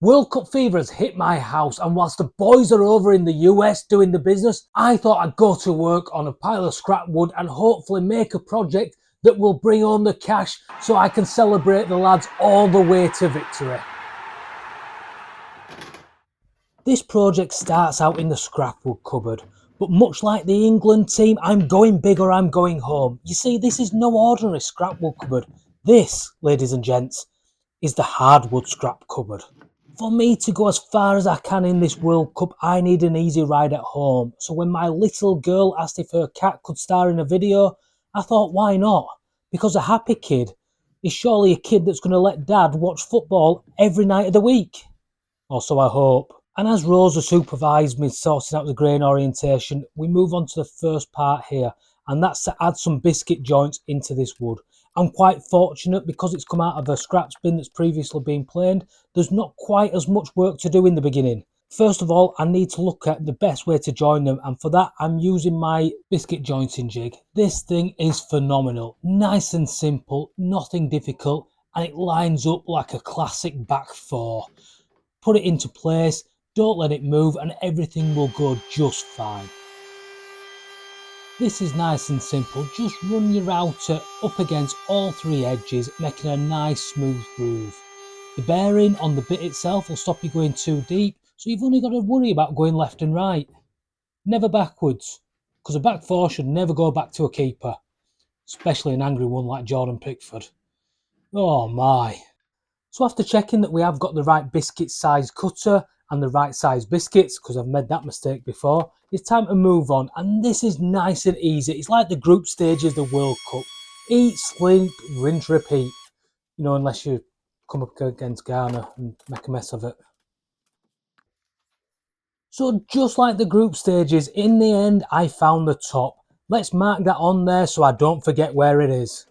World Cup fever has hit my house, and whilst the boys are over in the US doing the business, I thought I'd go to work on a pile of scrap wood and hopefully make a project that will bring home the cash so I can celebrate the lads all the way to victory. This project starts out in the scrapwood cupboard, but much like the England team, I'm going big or I'm going home. You see, this is no ordinary scrapwood cupboard. This, ladies and gents, is the hardwood scrap cupboard. For me to go as far as I can in this World Cup, I need an easy ride at home. So when my little girl asked if her cat could star in a video, I thought, why not? Because a happy kid is surely a kid that's going to let dad watch football every night of the week. Or so I hope. And as Rosa supervised me sorting out the grain orientation, we move on to the first part here, and that's to add some biscuit joints into this wood. I'm quite fortunate because it's come out of a scraps bin that's previously been planed. There's not quite as much work to do in the beginning. First of all, I need to look at the best way to join them, and for that I'm using my biscuit jointing jig. This thing is phenomenal, nice and simple, nothing difficult, and it lines up like a classic back four. Put it into place, don't let it move, and everything will go just fine. This is nice and simple, just run your router up against all three edges, making a nice smooth groove. The bearing on the bit itself will stop you going too deep, so you've only got to worry about going left and right. Never backwards, because a back four should never go back to a keeper, especially an angry one like Jordan Pickford. Oh my. So after checking that we have got the right biscuit size cutter and the right size biscuits, because I've made that mistake before, it's time to move on. And this is nice and easy. It's like the group stages of the World Cup. Eat, sleep, rinse, repeat. You know, unless you come up against Ghana and make a mess of it. So just like the group stages, in the end I found the top. Let's mark that on there so I don't forget where it is.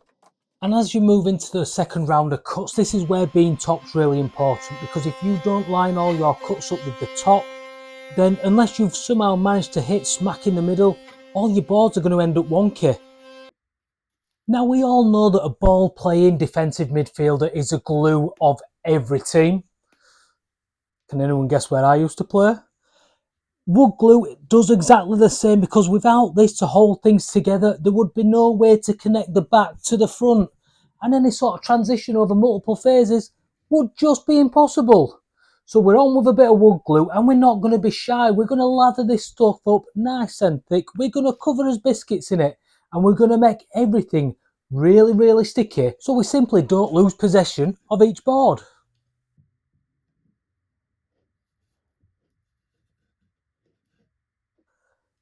And as you move into the second round of cuts, this is where being top's really important, because if you don't line all your cuts up with the top, then unless you've somehow managed to hit smack in the middle, all your boards are going to end up wonky. Now we all know that a ball playing defensive midfielder is the glue of every team. Can anyone guess where I used to play? Wood glue does exactly the same, because without this to hold things together, there would be no way to connect the back to the front, and any sort of transition over multiple phases would just be impossible. So we're on with a bit of wood glue, and we're not going to be shy. We're going to lather this stuff up nice and thick. We're going to cover as biscuits in it, and we're going to make everything really, really sticky, so we simply don't lose possession of each board.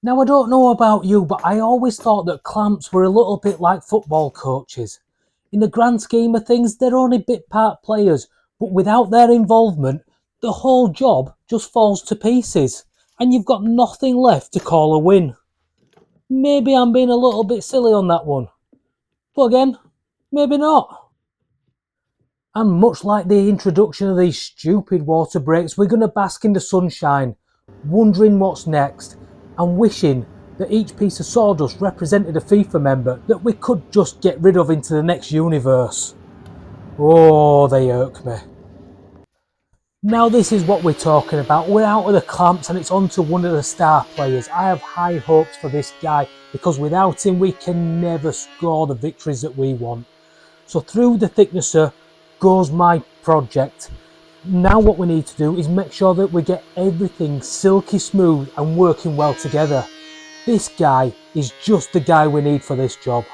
Now, I don't know about you, but I always thought that clamps were a little bit like football coaches. In the grand scheme of things, they're only bit part players, but without their involvement, the whole job just falls to pieces, and you've got nothing left to call a win. Maybe I'm being a little bit silly on that one, but again, maybe not. And much like the introduction of these stupid water breaks, we're going to bask in the sunshine, wondering what's next, and wishing that each piece of sawdust represented a FIFA member that we could just get rid of into the next universe. Oh, they irk me. Now this is what we're talking about. We're out of the clamps and it's on to one of the star players. I have high hopes for this guy, because without him we can never score the victories that we want. So through the thicknesser goes my project. Now what we need to do is make sure that we get everything silky smooth and working well together. This guy is just the guy we need for this job.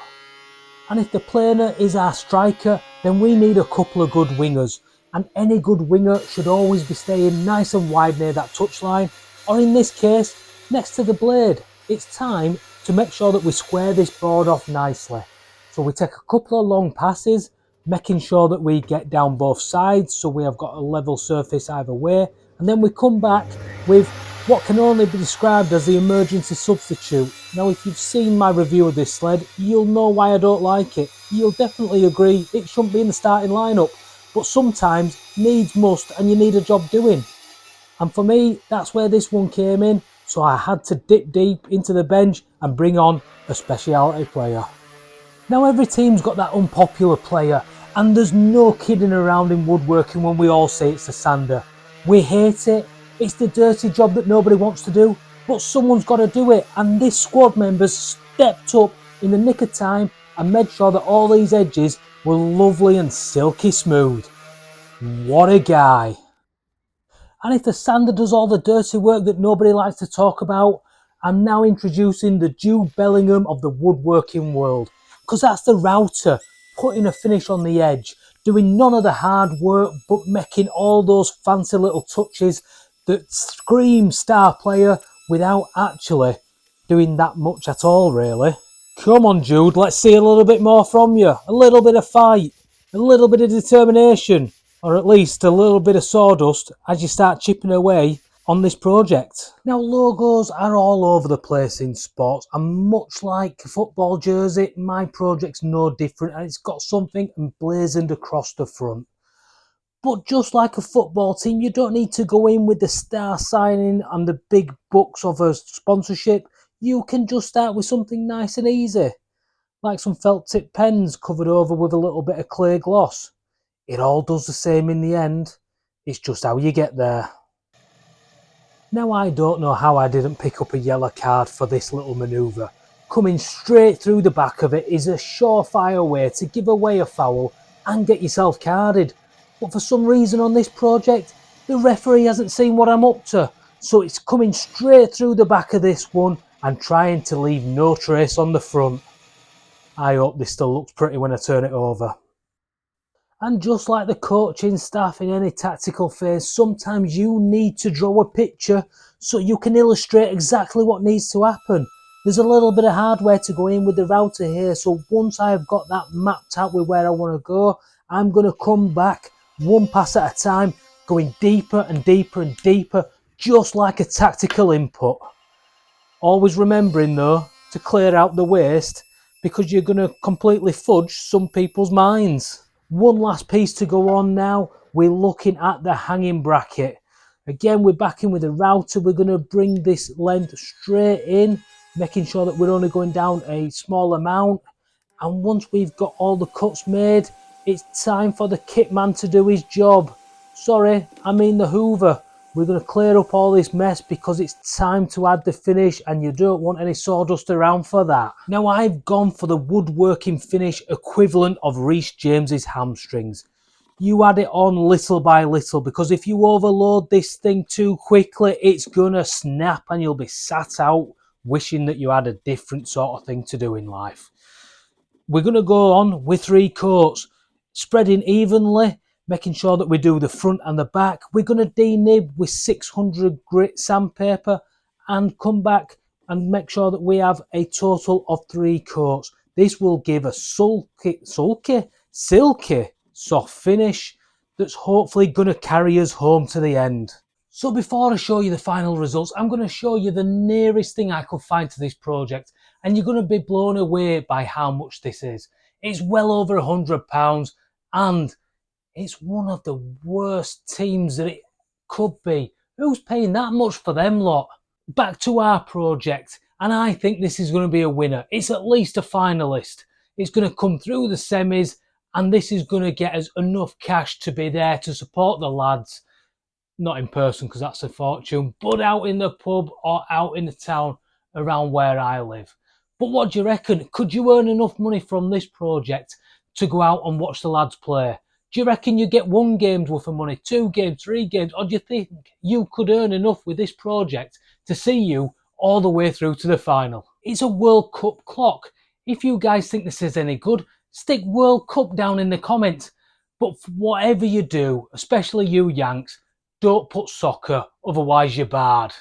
And if the planer is our striker, then we need a couple of good wingers. And any good winger should always be staying nice and wide near that touchline, or in this case, next to the blade. It's time to make sure that we square this board off nicely. So we take a couple of long passes, making sure that we get down both sides so we have got a level surface either way, and then we come back with what can only be described as the emergency substitute. Now if you've seen my review of this sled, you'll know why I don't like it. You'll definitely agree it shouldn't be in the starting lineup, but sometimes needs must and you need a job doing. And for me, that's where this one came in, so I had to dip deep into the bench and bring on a speciality player. Now every team's got that unpopular player, and there's no kidding around in woodworking when we all say it's a sander. We hate it. It's the dirty job that nobody wants to do, but someone's got to do it. And this squad members stepped up in the nick of time and made sure that all these edges were lovely and silky smooth. What a guy. And if the sander does all the dirty work that nobody likes to talk about, I'm now introducing the Jude Bellingham of the woodworking world. Because that's the router, putting a finish on the edge, doing none of the hard work, but making all those fancy little touches that scream star player without actually doing that much at all, really. Come on, Jude, let's see a little bit more from you. A little bit of fight, a little bit of determination, or at least a little bit of sawdust as you start chipping away on this project. Now, logos are all over the place in sports, and much like a football jersey, my project's no different, and it's got something emblazoned across the front. But just like a football team, you don't need to go in with the star signing and the big bucks of a sponsorship. You can just start with something nice and easy, like some felt tip pens covered over with a little bit of clear gloss. It all does the same in the end, it's just how you get there. Now, I don't know how I didn't pick up a yellow card for this little manoeuvre. Coming straight through the back of it is a surefire way to give away a foul and get yourself carded. But for some reason on this project, the referee hasn't seen what I'm up to, so it's coming straight through the back of this one and trying to leave no trace on the front. I hope this still looks pretty when I turn it over. And just like the coaching staff in any tactical phase, sometimes you need to draw a picture so you can illustrate exactly what needs to happen. There's a little bit of hardware to go in with the router here, so once I've got that mapped out with where I want to go, I'm going to come back one pass at a time, going deeper and deeper and deeper, just like a tactical input. Always remembering though to clear out the waste, because you're going to completely fudge some people's minds. One last piece to go on now, we're looking at the hanging bracket. Again, we're back in with the router, we're going to bring this length straight in, making sure that we're only going down a small amount. And once we've got all the cuts made, it's time for the kit man to do his job. Sorry, I mean the hoover. We're going to clear up all this mess because it's time to add the finish, and you don't want any sawdust around for that. Now, I've gone for the woodworking finish equivalent of Reece James's hamstrings. You add it on little by little, because if you overload this thing too quickly, it's going to snap and you'll be sat out wishing that you had a different sort of thing to do in life. We're going to go on with 3 coats, spreading evenly, making sure that we do the front and the back. We're going to denib with 600 grit sandpaper and come back and make sure that we have a total of 3 coats. This will give a silky, soft finish that's hopefully going to carry us home to the end. So before I show you the final results, I'm going to show you the nearest thing I could find to this project, and you're going to be blown away by how much this is. It's well over £100, and it's one of the worst teams that it could be. Who's paying that much for them lot? Back to our project, and I think this is going to be a winner. It's at least a finalist. It's going to come through the semis, and this is going to get us enough cash to be there to support the lads. Not in person, because that's a fortune, but out in the pub or out in the town around where I live. But what do you reckon? Could you earn enough money from this project to go out and watch the lads play? Do you reckon you get 1 game's worth of money, 2 games, 3 games? Or do you think you could earn enough with this project to see you all the way through to the final? It's a World Cup clock. If you guys think this is any good, stick World Cup down in the comments. But whatever you do, especially you Yanks, don't put soccer, otherwise you're barred.